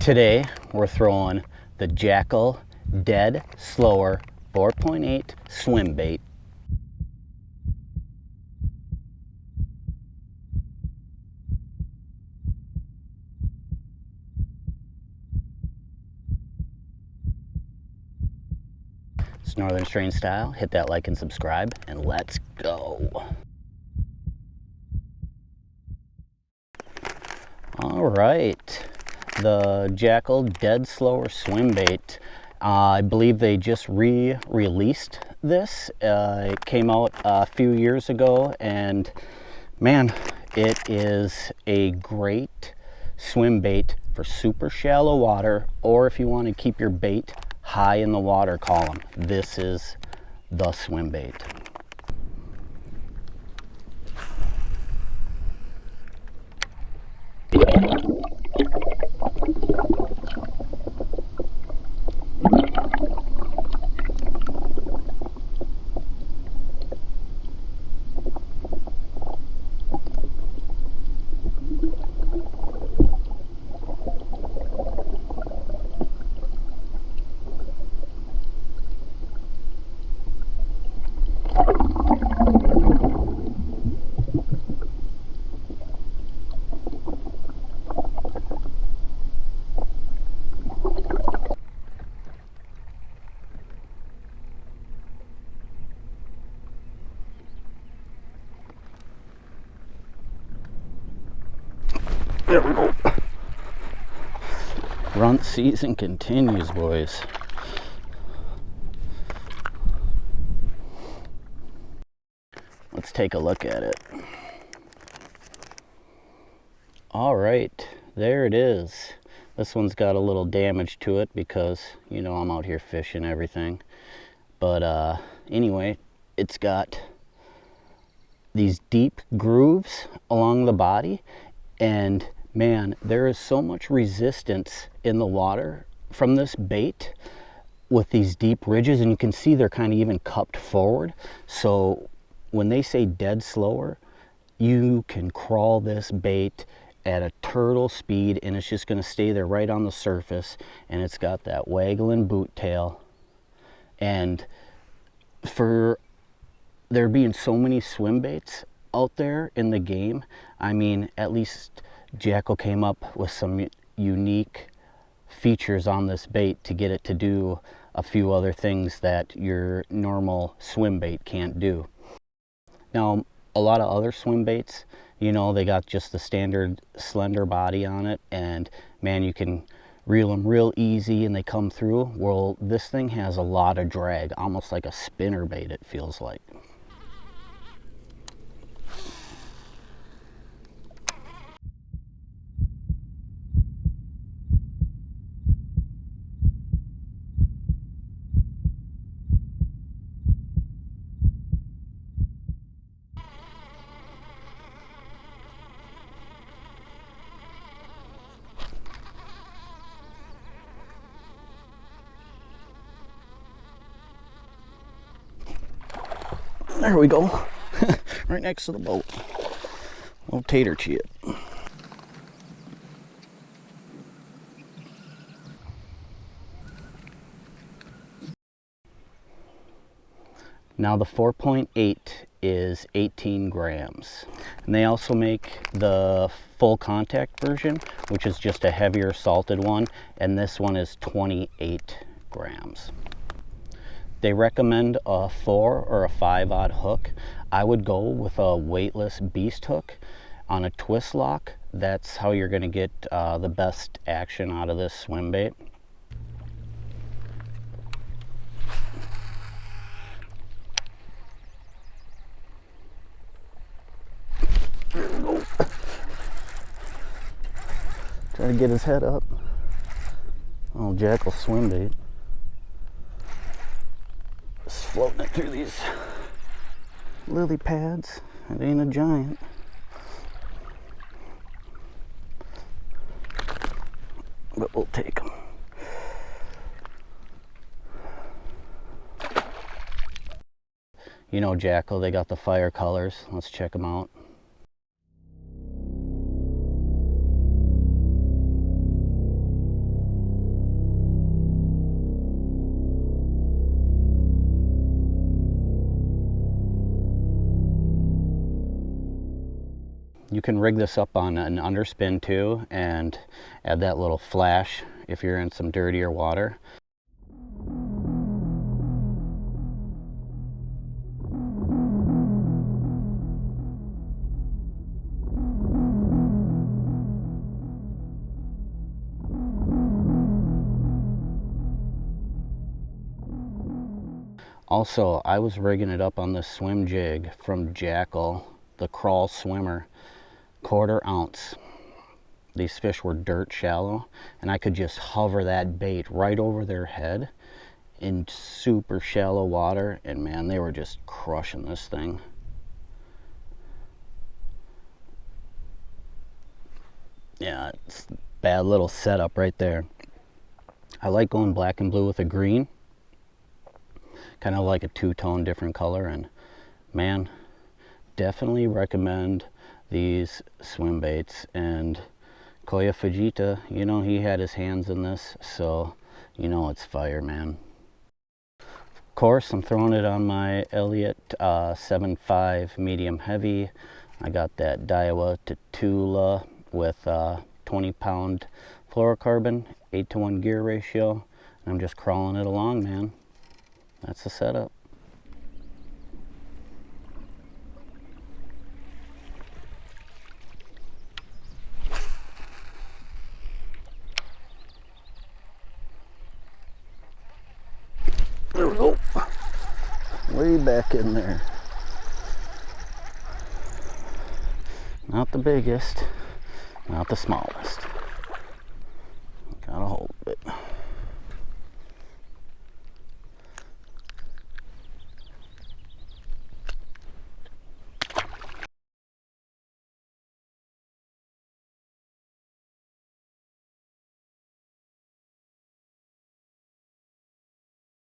Today we're throwing the Jackall Dead Slower 4.8 swim bait. It's Northern Strain style. Hit that like and subscribe, and let's go. All right, the Jackall Dead Slower swim bait. I believe they just re-released this. It came out a few years ago, and man, it is a great swim bait for super shallow water, or if you want to keep your bait high in the water column. This is the swim bait. There we go. Runt season continues, boys. Let's take a look at it. All right, there it is. This one's got a little damage to it because, you know, I'm out here fishing everything. But anyway, it's got these deep grooves along the body, and man, there is so much resistance in the water from this bait with these deep ridges, and you can see they're kind of even cupped forward. So when they say dead slower, you can crawl this bait at a turtle speed and it's just going to stay there right on the surface, and it's got that waggling boot tail. And for there being so many swim baits out there in the game, I mean, at least Jackall came up with some unique features on this bait to get it to do a few other things that your normal swim bait can't do. Now, a lot of other swim baits, you know, they got just the standard slender body on it, and man, you can reel them real easy and they come through. Well, this thing has a lot of drag, almost like a spinner bait, it feels like. There we go. Right next to the boat. Little tater chip. Now the 4.8 is 18 grams. And they also make the full contact version, which is just a heavier salted one, and this one is 28 grams. They recommend a 4 or a 5-aught hook. I would go with a weightless beast hook on a twist lock. That's how you're going to get the best action out of this swim bait. There we go. Try to get his head up. Oh, Jackall swim bait. Just floating it through these lily pads. It ain't a giant. But we'll take them. You know Jackall, they got the fire colors. Let's check them out. You can rig this up on an underspin too and add that little flash if you're in some dirtier water. Also, I was rigging it up on this swim jig from Jackall, the crawl swimmer, 1/4 ounce. These fish were dirt shallow, and I could just hover that bait right over their head in super shallow water, and man, they were just crushing this thing. Yeah, it's a bad little setup right there. I like going black and blue with a green, kind of like a two-tone different color, and man, definitely recommend these swim baits. And Koya Fujita, you know, he had his hands in this, so you know it's fire, man. Of course, I'm throwing it on my Elliott 7.5 medium heavy. I got that Daiwa Tatula with 20-pound fluorocarbon, 8-to-1 gear ratio, and I'm just crawling it along, man. That's the setup. There we go. Way back in there. Not the biggest, not the smallest.